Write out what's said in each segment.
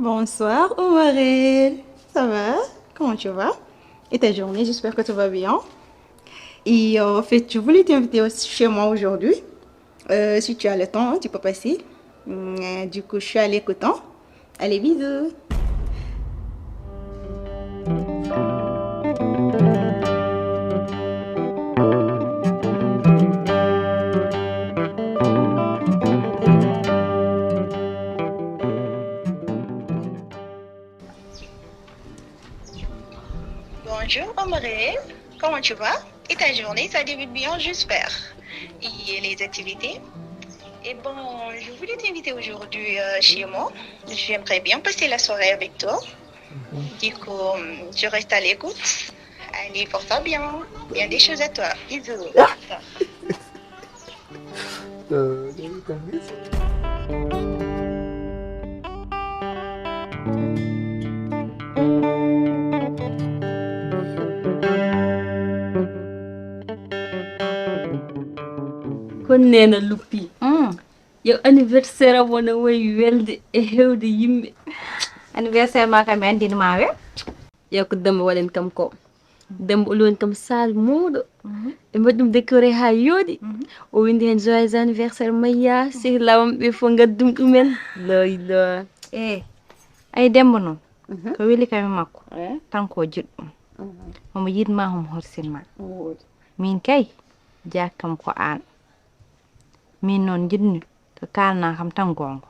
Bonsoir, Omarel. Ça va? Comment tu vas? Et ta journée, j'espère que tout va bien. Et en fait, je voulais t'inviter chez moi aujourd'hui. Si tu as le temps, tu peux passer. Du coup, je suis à l'écoute. Hein. Allez, bisous. Bonjour, Omarel. Comment tu vas? Et ta journée, ça débute bien, j'espère. Et les activités? Et bon, je voulais t'inviter aujourd'hui chez moi. J'aimerais bien passer la soirée avec toi. Du coup, je reste à l'écoute. Allez, porte-toi bien. Bien des choses à toi. Bisous. kon neena luppi yow anniversaire am wona way welde e hewde yimɓe anniversaire ma kam mi andinima we yow ko demba waɗen kam ko demba oloni kam salle mawɗo ɓe mbaɗi ɗum décoré ha yooɗi o windi hen joyeux anniversaire mayya sehilawam ɓe fof gaddum ɗumen loylo ay demba noon ko weli kam e makko tan ko jiɗɗum omo yidma homo horsinma min kay jakkam ko an min noon jiɗmi to kalna kam tan gonga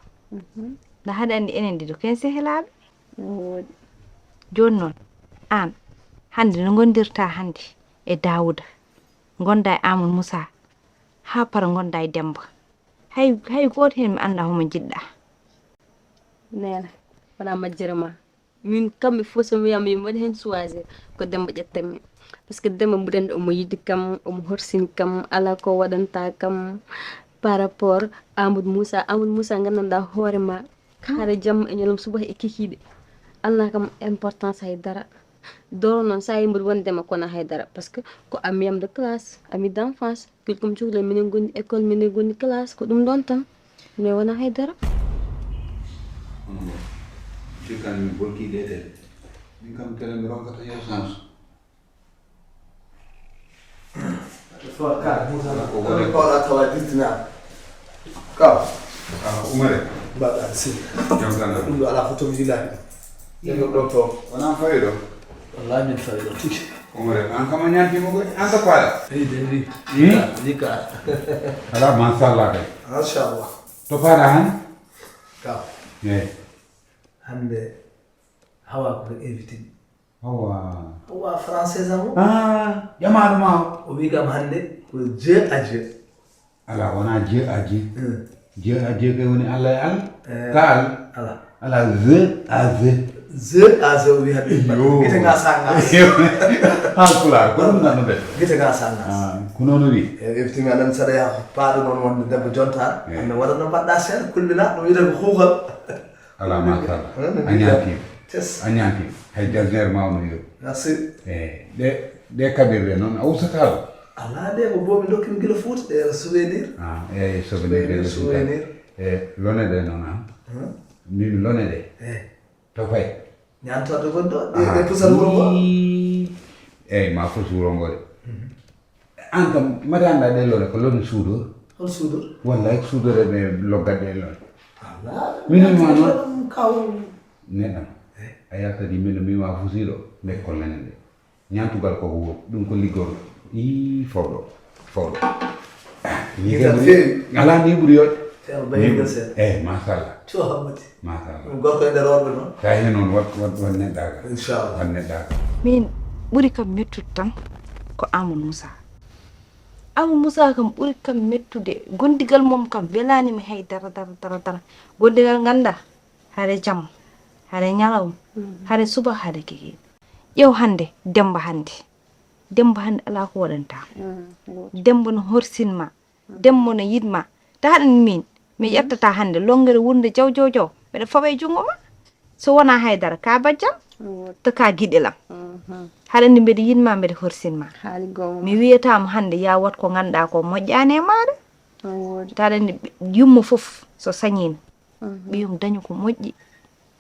nda haɗa andi enen ɗiɗo ken sehilaɓe joni noon an hande no gondirta hande e Dawuda gonda e Amadou Moussa ha para gonda e Demba hay goto hen mi anda homo jiɗɗa nena wona majjere ma min kamɓe fof so wiyama yimi waɗi hen choisir ko demba ƴettanmi par ce que demba mbuɗande omo yiɗi kam omo horsini kam ala ko waɗanta kam par rapport Amadou Moussa gandanɗa hoorema haade jamma e ñalawma subaha e kikiɗe alna kam importance haydara doro noon sa yi mbiɗa wondema kono haydara par ce que ko amiyam de classe ami d' enfance kilkom cukalel minen gondi école minen gondi classe ko ɗum ɗon tan mais wona haydara Cikkan min bolki ɗeɗel min kam tele mi ronkata yo chance Kami kawɗa tawa dirtina kaw Umare mbaɗa si jam tan ɗum ɗo ala foto wilaɗi ɗeɗo ɗon to wona fayi ɗo wallahi min fawi ɗo tigi Umare an kama ñantima koy an ka paala eyyi lika ala machallah kay machallah to paala han kaw eyi hande hawa ko invité awa wa français amo ƴamaɗo ma o wi kam hande ko Dieu à Dieu ala wona Dieu à Dieu Dieu à Dieu kay woni Allah e Allah ka ala ala Dieu à Dieu Dieu à Dieu o wi hande guite nga sangas halpulaar ko ɗum gandude guite nga sangas ko noon wi effectivement aɗa saɗa yaha paaɗo noon wonde debbo jontar hande waɗa no mbaɗɗa seeɗa kulmina ɗum wiyete ko huukal ala machallah a ñantima tes a ñantima hay dernière mawno yo merci eyi ɗe kaɓirɗe noon a usata ɗo ala de ko bomi dokkimi gila Fouta ɗe souvenir eyi souvenir de souvenir e lone ɗe noon mbimi lone ɗe to fay ñantorde gonɗo ɗe pusat wuro ngo eyyi ma foti wuro ngo de an kam mbaɗa anda ɗe lone ko lone suudor hol suudor wallay suudore ɓe loggat ɗe lone ala minuma noon kaw neɗɗam a yaltadi mino mbima fusiɗo lekkol nene nde ñantugal koko wuro ɗum ko liggorɗo i fawɗo ala ni ɓuuri yoɗ ceerno bayingel seeɗa eyyi machallah to hammati machallah ɗum gorko e nder worɓe noon ta hen noon wat neɗɗaga inchallah wat neɗɗaga min ɓuri kam mettude tan ko Amadou Moussa kam ɓuri kam mettude gondigal mom kam welanimi hay dara gondigal ganda haade jamma haade ñalawma haade suba haade kikiɗe ƴeew hande Demba hande ala ko waɗanta Demba no horsinma Demba no yidma ta haɗani min mi ƴettata hande longere wurde jaw mbeɗa fawa e jungo ma so wona haydara ka bajjam to ka giɗelam haɗa andi mbeɗa yinma mbeɗa horsinma mi wiyatama hande ya wat ko ganduɗa ko moƴƴani e maɗa taɗa andi yummo foof so sañino ɓiyum dañi ko moƴƴi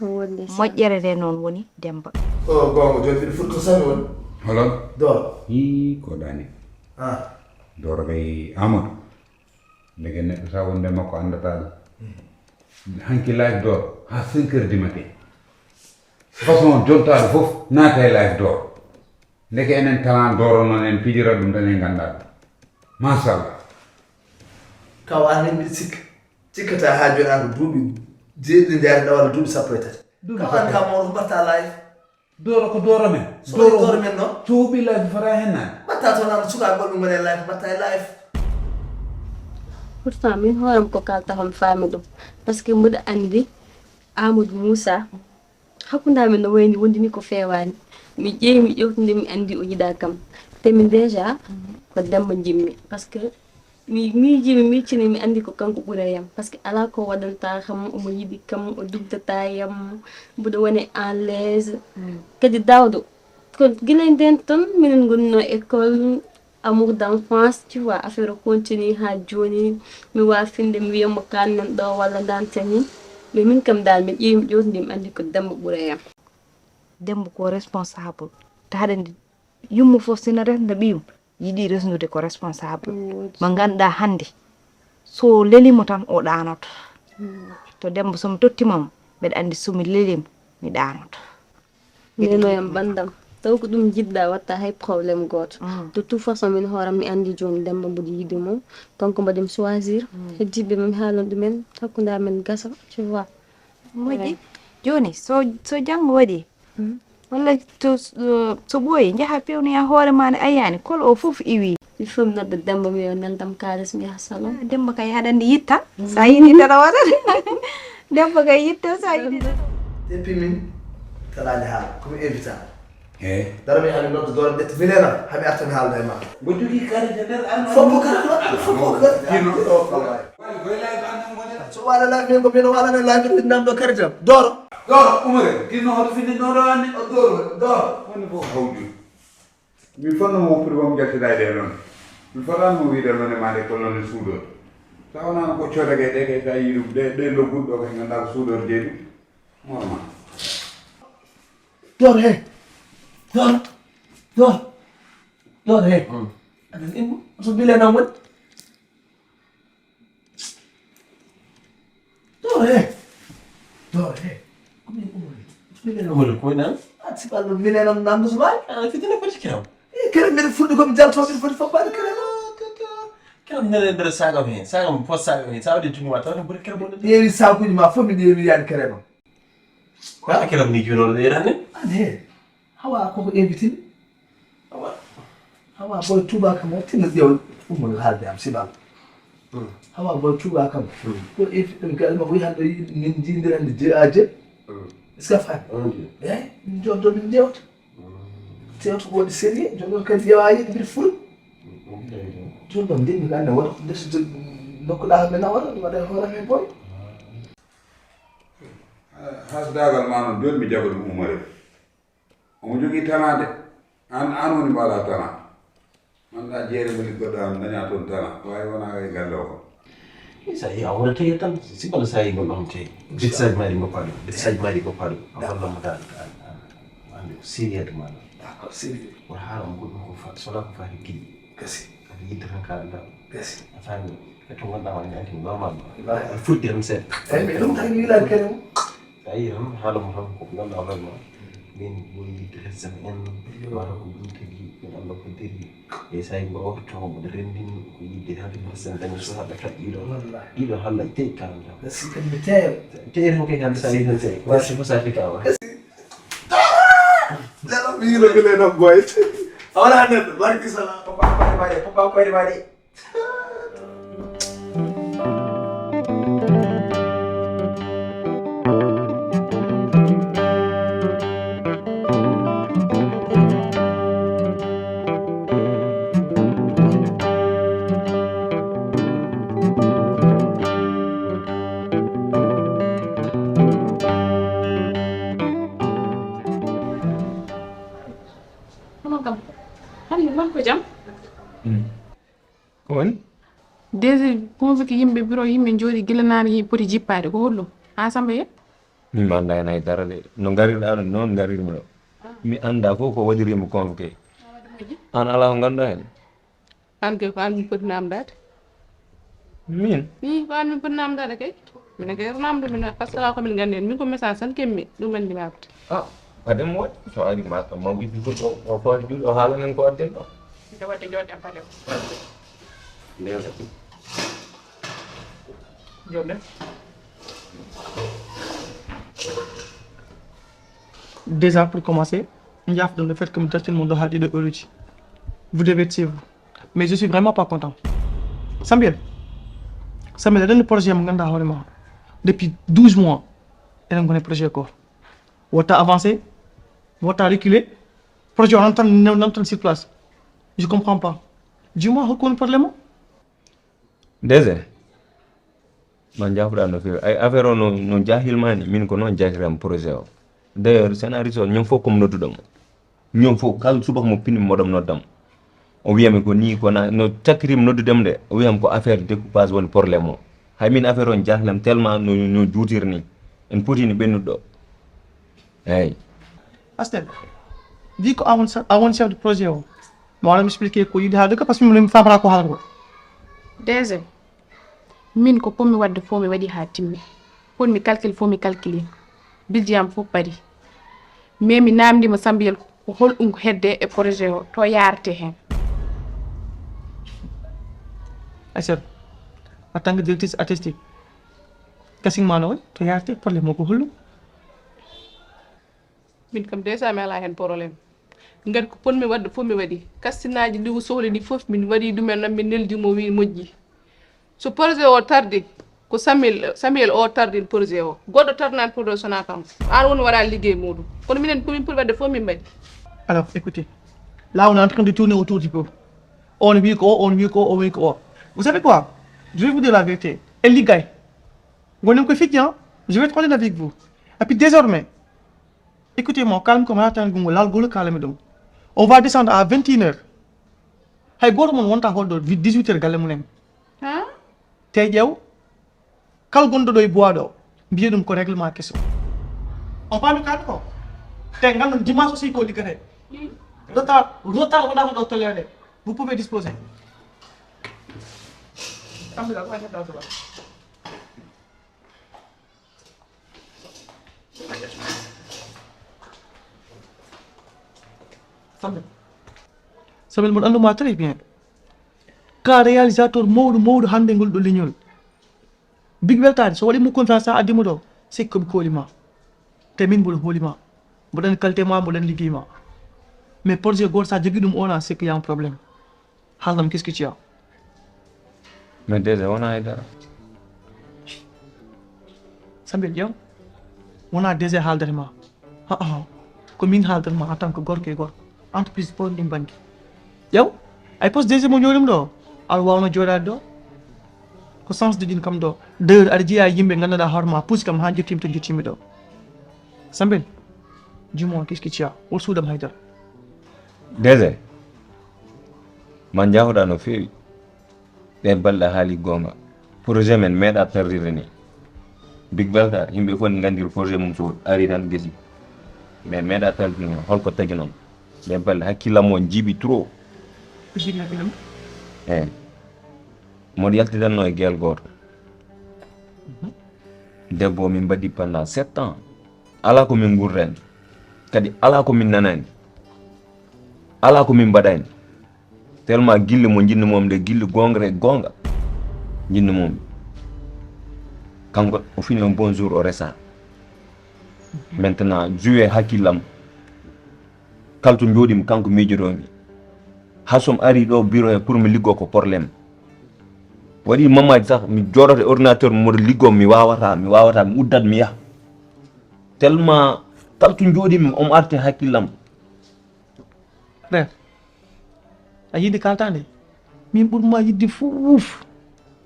wonde moƴƴere nde noon woni Demba. o gonga joni mbiɗa fuɗɗo sami woni holon Doro hi ko dani Doro kay Amadou ndege neɗɗo sa wonde makko andata ɗum hanki live Doro ha 5 heures du matin façon jontaɗo fof naata e live Doro ndeke enen talan Doro noon en pijira ɗum tan en ganda ɗum machallah kaw an hen mbiɗa sikka cikkata ha joni an ko duuɓi jeeɗiɗi jariɗa walla duuɓi sappo e tati kaw an kam on mbatta live Doro ko Doro men Doro men noon cuuɓi live fota hen nani mbatta toon an suka goɗɗum goni e live mbatta e live pourtant min hooram ko kalta hon faami ɗum par ce que mbiɗa andi Amadou Moussa hakkundamen no wayni wondini ko fewani mi ƴeewi mi ƴewtinde mi andi o yiɗa kam te min déjà ko Demba jimmi par ce que mi miiji mi miccini mi andi ko kanko ɓuura yam par ce que ala ko waɗanta kam omo yiɗi kam o dugdata yam mbiɗa woni en l'aise kadi dawdo ko gila nden ton minen gonno école amour d'enfance tu vois affaire o continue ha joni mi wafinde mi wiyamo kannen ɗo walla dantani mais min kam dal min ƴeewi mi ƴewtindi mi andi ko Demba ɓuura yam Demba ko responsable tahaɗen nde yummo fof sina resda ɓiyum yiɗi resnude ko responsable mo ganduɗa hande so lelimo tan o ɗanoto to Demba somi tottimamo mbeɗa andi somi lelimo mi ɗanoto nenoyam ɓandam taw ko ɗum jiɗɗa watta hay probléme goto de toute façon min hooram mi andi joni Demba mboɗo yiɗi mo kanko mbaɗimi choisir heddiɓe mi haalon ɗumen hakkude amen gasa tu vois moƴƴi joni so janggo waɗi walla to so ɓooyi jaaha pewnoya hoore ma ne ayani kol o fof iwi il faut mi nodda Demba mi yo neldam kalis mi yaha salon Demba kay haɗande yitta sa yiɗi tata waɗata Demba kay yitta sa yiɗi depuis min tanani haala komi invité eyi dara mi hami nodde Doro ƴetta minenam hami arta mi haalda e ma mbo jogui karite nder foppo kala foppo kala so waɗa live min ko min waɗane live ɗi namɗo karitam Doro Umare tinno hoto finde Doro anne Doro woni fof hawjum mi fonnomo woppude momo jaltidade e noon mi fotanmo wiide noon e made ko noon e suuɗor sa wonano ko codake ɗe kay sa yii ɗum ɗe logguɗo ɗo kay ganduɗa ko suuɗor jeeɗi morma Doro he Doro he aɗa immo so bilenam woni Doro he komin umori bilenam woni ko nan siballo bilenam namdo so mbawi fitina foti kiram kere mbiɗa fuɗɗi komi jalto mbiɗa foti foppade kerema kiram nene nder sagam hen sagam post sagam hen sa waɗi tunguma tawde ɓuri kiram wonde ƴeewi sakuji ma fof mi ƴeewi yani kerema wala kiram ni junoɗo ɗe tan ne an he hawa koko invitini hawa boy tuba kam o tinno ƴeew ummono haalde am siballo hawa boy tuba kam ko invite ɗum gaɗa ma wi hande min jindirande je a je est ce que faami eyi min joddo min jewta tewta ko waɗi sérieux joni ɗon kadi ƴeewa yiɗi mbiɗa furu joni ɗon ndemmi ko ande waɗa ko ndesde nokkuɗa men nawara waɗa e hoore men boy hasdagal ma noon joni mi jaɓa ɗum Umare omo jogui talade an woni mbaɗa talent anda jeere mo liggoɗo am daña toon talent wawi wona e galle o kam sa yi a wona tawi tan sibala sa yi gon ɗon tawi détaillage maɗi goppa ɗum détaillage maɗi goppa ɗum a hollamo dal ande sériyade maɗa d'accord sérieux won haala mo goɗɗum ko sona ko fati giɗi gasi kadi yidde tan kalanɗa gasi a faami hetto gonɗa wani anti normal aɗa fuɗɗi tan seeɗa eyi mais ɗum tan wiilani kene mo sa yi tan haalamo tan koko ganduɗa hoorema min woni yidde resdam en wata ko ɗum tagi min anda ko deri e sa yi mboɗo to mboɗo rendini ko yidde hade resdam dañi so haɗa taƴƴiɗo ɗiɗo halla teyi kalanɗa gasi kadi mi teeyo teyi tan kay hande sa yi tan teyi wasi fof sa fikawa lelo mi yino bilenam boy a wona neɗɗo barki salam papa koyde maɗe on déjà convoqué yimɓe bureau yimɓe jooɗi gila naane poti jippade ko hollum ha samba yet mi manda nay dara de no garirɗa ɗo noon garirmi ɗo mi anda fof ko waɗirimi convoqué an ala ko ganduɗa hen an kay ko an min poti namdade min ko an min poti namdade kay minen kay namdo min par ce que ala komin gandi hen min ko message tan kemmi ɗum andi mi habde wademo waɗi so ari ma witti goɗɗo o foti juuɗe o haalanen ko adden ɗo nde wadde joɗɗen pale joɗɗen Déjà, pour commencer, il y a le fait que tout le monde a dit de Oluchi. Vous devez être chez vous. Mais je suis vraiment pas content. Samuel, Samuel, le projet depuis 12 mois. Et on connaît le projet encore. On a avancé, on a reculé. Le projet, on entend sur place. Je comprends pas. Dis-moi, quel est le problème? Déjà, man jafuɗa feewi ay affaire o no jahilmani min ko noon jahiram projet o d'ailleurs scénariste o ñom fof comme nodduɗomo ñom fof kala subaka mo pinmi moɗom noddam o wiyami ko ni kona no cakkirimi noddudem de o wiyam ko affaire découpage woni probléme o hay min affaire o jahilam tellement no juutir ni en potini ɓennuɗo eyyi Astel, vu que avant chef de projet, on va m'expliquer quoi il y a de parce que je ne sais pas quoi. DG min ko pommi wadde fo mi waɗi ha timmi pon mi calcule fo mi calcule budget am fof paari mais mi namdima Sambiyel ko holɗum ko hedde e projet o to yarate hen Astel, en tant que directrice artistique, qu'est-ce que tu to yarate problème ko holɗum? min kam déjà mi ala hen probléme ngati ko ponmi wadde fof mi waɗi kastinaji ɗi sohli ɗi fof min waɗi ɗumen noon min neldimo wi moƴƴi so projet o tardi ko Samuel o tardi projet o goɗɗo tardinani projet sona kam an woni waɗa liggey muɗum kono minen komin poti wadde fof min mbaɗi. Alors écoutez, là on est en train de tourner autour du pot. On vit quoi. Vous savez quoi? Je vais vous dire la vérité. Et les gars, je vais être honnête avec vous. Et puis désormais, écoutez-moi, calme comme calme. On va descendre à 21h. Hay goto mon wonta holdo 18h galle munen. Hein? Tay jew kal gondo do e bois do biye dum ko règlement question. On parle de ko. Tay ngal dimanche aussi ko ligate. Retard wala ko toléré. Vous pouvez disposer. Samuel mon anduma très bien. Ka réalisateur mawdu hande ngol do leñol. Big Weltade so wadi mo confiance a adimo do c'est comme kolima. Te min bol holima. Boden qualité ma boden liggéey ma. Mais projet gor sa jogi dum ona c'est qu'il y a un problème. Halam qu'est-ce que tu as? mais déjà wona hay dara Samuel yow wona déjà haldere ma. Ko min haldere ma en tant que gorko e gorko. Entreprise pour ndim banki. Yow ay poste déjà mo ñolum do al wawno joɗade do ko sens de din kam do d'heure aɗa jeeya yimɓe ganduɗa hoorema puusi kam ha jettimi to jettimi ɗo Sambel dis-moi qu'est-ce que tu as o suudam haydara déjà man jahoɗa no feewi ɗen balɗe haali gonga projet men meeɗa tardire ni Big Weltade yimɓe fof ne gandiri projet mum so ari tan gesi mais meeɗa tardire ni holko tagi noon ɗen balɗe hakkillam o jiiɓi trop eyyi moɗo yaltidanno e guel goto debbo min mbaɗi pendant 7 ans ala ko min gurdani kadi ala ko min nanani ala ko min mbaɗani tellement guille mo jinni mom de guille gongre gonga jinni mom kanko o fini un bon jour o resa maintenant jouer hakkillam kalto jooɗimi kanko miijotomi hasom ari ɗo bureau he pour mi liggo ko probléme waɗi mamaji sax mi joɗoto e ordinateur moɗo liggo mi wawata mi uddat mi yaha tellement kalto jooɗimi omo arte hakkillam frère a yiɗi kaltade min ɓurma yidde fouf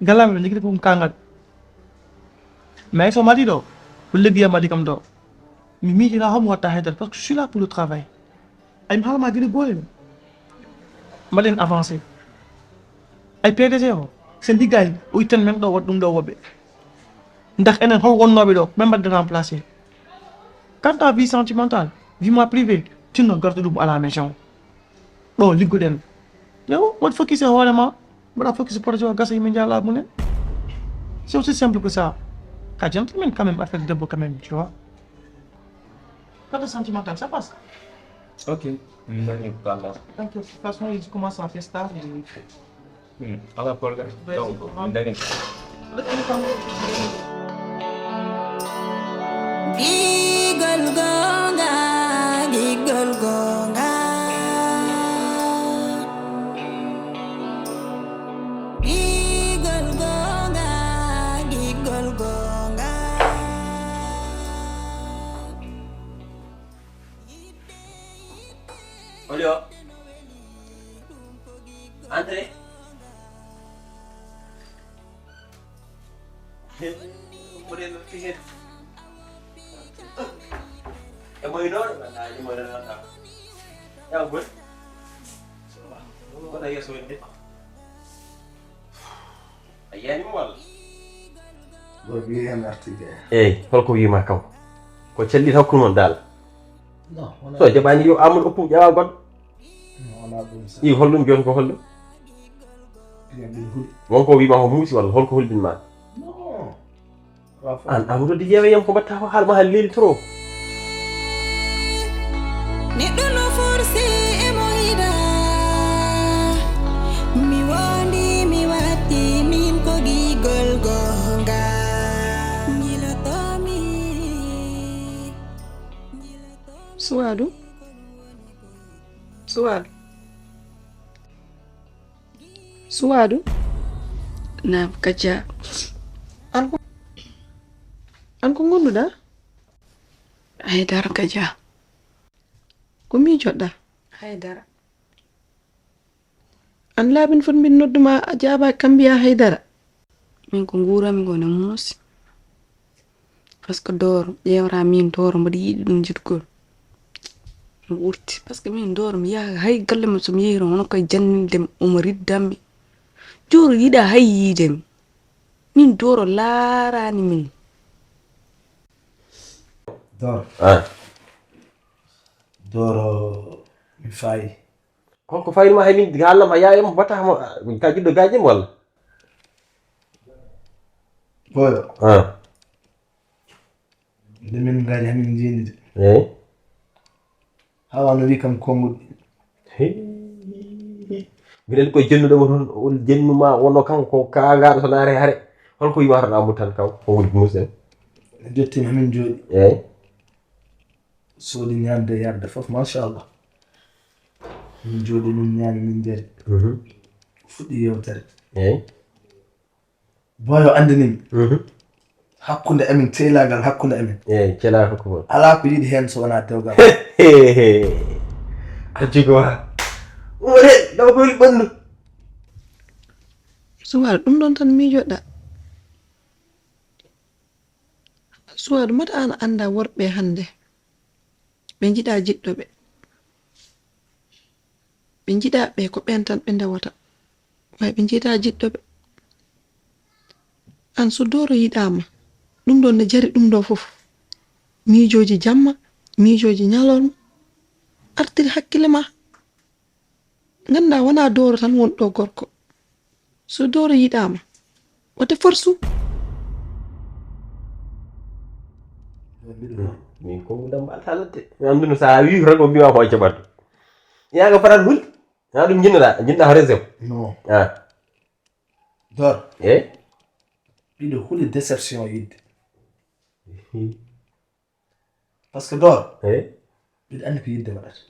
galami ɗo jogui fof kangal mais so mbaɗi ɗo ko liggoya mbaɗi kam ɗo mi miijira homo watta haydara parce que je suis là pour le travail ay mi haalama gueɗe goole mbaɗen avancé ay PDG o sen liggay o itten men ɗo waɗa ɗum ɗo woɓɓe ndax enen hol wonnoɓe ɗo min mbaɗde remplacé Quant à vie sentimentale, vie-moi privée, tu ne gardes à la maison. Bon, ligoden. Yo, what focus est vraiment? Voilà, focus pour jouer à gaz et la monnaie. C'est aussi simple que ça. Qu'un gentleman quand même avec des beaux quand même, tu vois. Quant à sentimental, ça passe. Ok. Donc, de toute façon, il commence à faire ça. Ala polga. Donc, dagin. Giggle gonga, giggle gonga. Giggle gonga, giggle gonga. Olio. Andre. Kemudian pikir. Yang mau ini mana? Yang mau ini mana? Yang gue. Kau dah ya sulit. Ayah ni mal. Bagi yang arti dia. Hol ko yima kaw. Ko celli taw kun dal. No, So jabani yo amul oppu jawa god. wala ɗum sa I hollum jon ko hollum. yen ɗum hul Wonko wi ma ko muusi walla holko hulbin ma. non rafa An amuro di jewe yam ko batta ko hal ma hal leli trop. Neɗɗo no forsi e mo yiɗa mi wondi mi watti min ko gigol gonga jilotomi Suwaadu Suwaadu naam kacca an ko gonɗuɗa haydara kacca ko miijoɗɗa haydara an laabin fot min nodduma a jaaba kam mbiya haydara min ko nguurami gone muusi par ce que dooro ƴewra min dooro mbaɗa yiɗi ɗum jiɗgol mi wurti par ce que min dooro mi yaha hay galle mi somi yehi ron hono koye jannindemi omo riddanmi jooro yiɗa hay yiidemi min dooro laarani min dor Ah, doro mi fayi holko fayni ma hay min halam ha yayam batta mo ka jiddo gajim walla? boyo Ah, nde min gaari hamin jindide hawano wi kam konguɗi Minen koye jennuɗomo toon on jennuma wonno kanko ka ngaɗo to naare hare holko yimata ɗa mo tan kaw ko woni musen mi jottimi hamin jooɗi eyi soodi ñamde e yarde fof machallah min jooɗi min ñaami min jari fuɗɗi yewtere eyi boyo andinimi hakkunde amin teelagal hakkunde amin eyi cela ko ko ala ko yiɗi hen so wona dewgal acci ko ore daw ko ɓandu Suwaadu ɗum ɗon tan miijoɗɗa Suwaadu mata an anda worɓe hande ɓe jiɗa jiɗɗo ɓe jiɗa ɓe ko ɓen tan ɓe ndewata way ɓe jiɗa jiɗɗo ɓe an so dooro yiɗama ɗum ɗon ne jari ɗum ɗo fof miijoji jamma miijoji ñalorma artiri hakkille ma ganda wona dooro tan woni ɗo gorko so dooro yiɗama wate forsu min ko dam balta ladde mi anduno sa wi tan ko mbima ko jaɓatu yaga farat hul ha ɗum jinnaɗa ho réserve non ah dor eyi ɓiɗo huuli déception yidde par ce que dor eyi mbiɗa andi ko yidde waɗata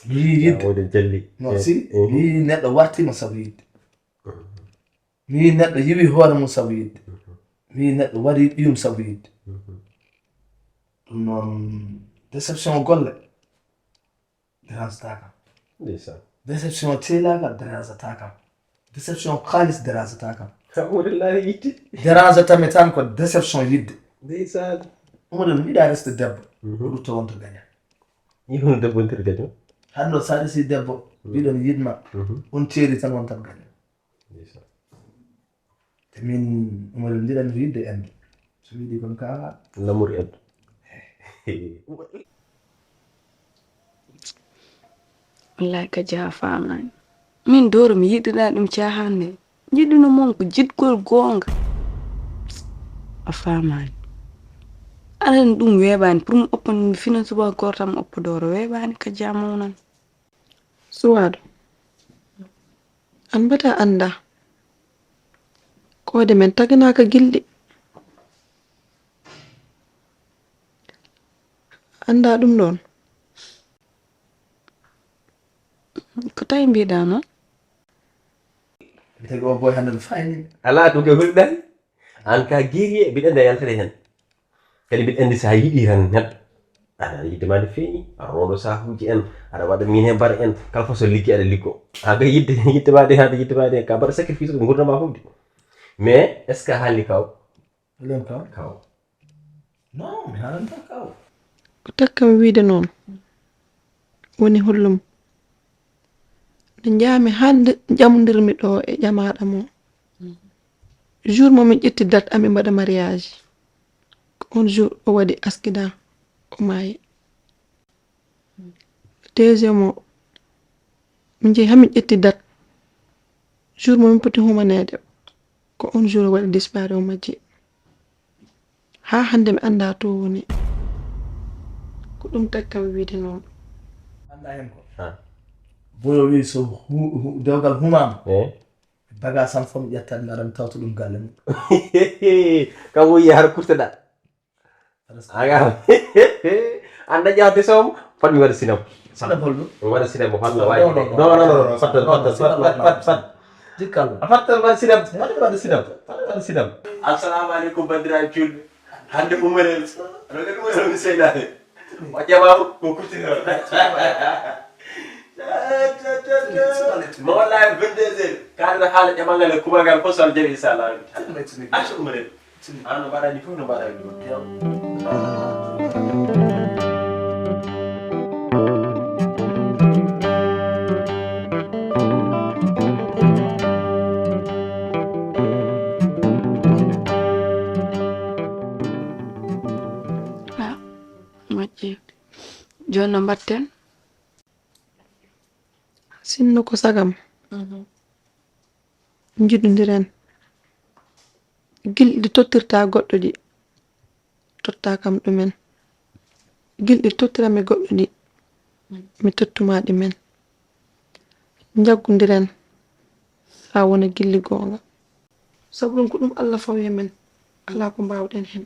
mi yii yidde wode jalli non si mi yii neɗɗo wartima sabu yidde mi yii neɗɗo yiwi hoore mum sabu yidde mi yii neɗɗo waɗi ɓiyum sabu yidde ɗum noon déception golle dérange-ta kam ndeysan déception teelagal dérange-ta kam déception haalis dérange-ta kam wode laari yitte dérange-tami tan ko déception yidde ndeysan omoɗon yiɗa resde debbo ɓurto wonto gaña yihono debbontiri kadi hande o sa resi debbo mbiɗon yiɗma on teeri tan won tan gaña ndeysan te min omoɗon jiɗani ko yidde endu so wiɗi kon kawa lamour eddo wallahi ka jaa famani min doro mi yiɗira ɗum cahande jiɗino mon ko jiɗgol gonga a famani alan ɗum weɓani pour mi oppa mi fina suba gortam oppa doro weɓani ka jamunan Suwaɗo an bata anda koode men taginaka gilɗi anda ɗum ɗon ko tawi mbiɗa noon mi tagi on boy hande no fayni ala ɗum ke hulɗani an ka guerrier mbiɗa andi a yaltere hen kadi mbiɗa andi sa yiɗi tan neɗɗo aɗa yiddema nde feeñi aɗa rondo sahuji en aɗa waɗa min he mbaɗa en kala façon liggi aɗa liggo ha kay yiddema ɗe hade yiddema ɗe ka mbaɗa sacrifice ko gurdama fofde mais est ce que a haalni kaw len kaw kaw non mi haalanta kaw ko takkami wiide noon woni hollum nde jami hande ƴamdirmi ɗo e ƴamaɗa mo jour momin ƴetti date amin mbaɗa mariage ko on jour o waɗi accident o maayi deuxiéme o min jeehi hamin ƴetti date jour momin poti humanede ko on jour o waɗi dispari o majji ha hande mi anda to woni ko ɗum takkami wiide noon anda hen ko boyo wi so dewgal humama bagage sam fof mi ƴettat mi ara mi tawta ɗum galle mum kam woyi har kurteɗa aga anda ƴawde somo fat mi waɗa sinam sinam holɗum mi waɗa sinam mo fatno wawi non fat jikkallo a fattal waɗa sinam fat waɗa sinam fat waɗa sinam assalamu aleykum bandiraɓe julɓe hande umarel aɗa gandi umarel mi seydade o ƴamama ko kurtinero ma wallahi 22 heures kaɗata haala ƴamalngal e kubagal fof so Allah jaɓi inchallah acca umarel an no mbaɗani fof no mbaɗani ɗum moƴƴi joni no mbatten sinno ko sagam jiɗodiren gilɗi tottirta goɗɗo ɗi totta kam ɗumen gilɗi tottirami goɗɗo ɗi mi tottuma ɗi men jaggodiren ha wona gilli gonga sabu ɗum ko ɗum Allah fawi men ala ko mbawɗen hen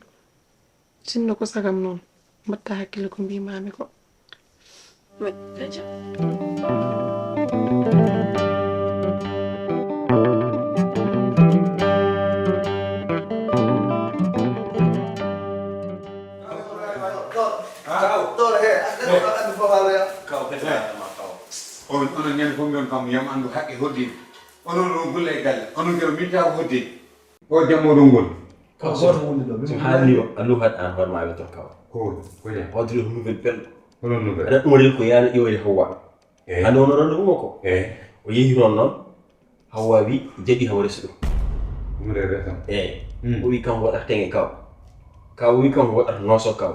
sinno ko sagam noon mbatta hakkille ko mbimami ko onon ñande fof mbiyon kam yam andu haqqe hoddide onon ɗo gulle e galle onon kero min taw hoddide o jammoɗo ngol kaw goto woni ɗo so haalni o a luhat an hoorema ɓe ton kaw ko jam wadde ko nouvelle belɗo onon nouvelle aɗa ɗumarel ko yaani ƴewde Hawwa hande wono ronde uma ko o yeehi toon noon Hawwa wi jaɓi hawo resa ɗum umre resam o wi kam waɗata teŋe kaw wi kam waɗata nooso kaw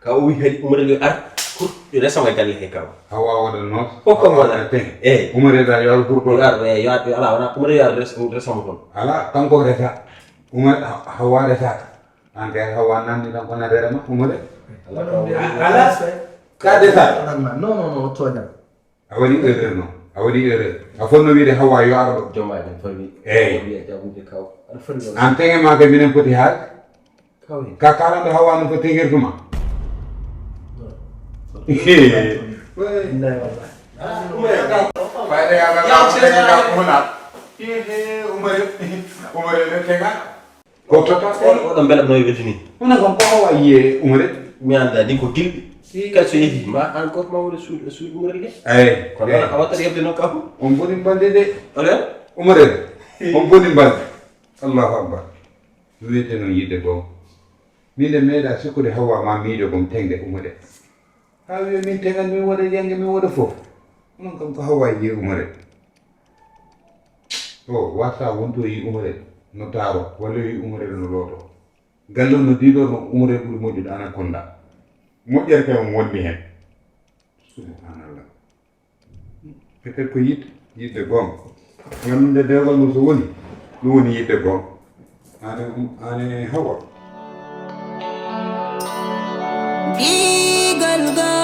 o wi kadi umarel yo ar pour resamo e galle he kaw Hawwa waɗa noos fof kam waɗata teŋe umre da yo pour ko yo ar yo ala wona umarel yo ar resamo toon ala kanko resa umar Hawwa resaka an kay Hawwa namni tan ko naderema umre ala ka desa non non toñal a waɗi erreur noon a waɗi erreur a fonno wiide Hawwa yo ar ɗo jomma en fawi eyyi jabude kaw aɗa fandi an teŋe ma ke minen poti haal kaw ka kalande Hawwa no ko teŋirtuma fayda yaga hunat umare tega ko tota oɗon beelam no weldini ona kam ko Hawwa yiye umare mi anda ni ko gilɗi kadi so yeehi ma an goto ma wona suuɗi umarel he eyyi kono a wattata yebde noon kaw on boni balde de oɗon umare on boni balde allahu akbar wiyete noon yidde gom min de meeɗa sikkude Hawwa ma miijo gom tengde umare ha wiya min tegan min waɗa jangge min waɗa fof onon kam ko Hawwa yiye umare o warta wonto yi umare no daaro walla yi umare no looto gallo no diɗo no umare ɓuuri moƴƴude anaconda moƴƴere kay mo wonni hen subhanallah peut-être ko yidde gonga gandude dewgal mum so woni ɗum woni yidde gonga ane Hawa Giggle go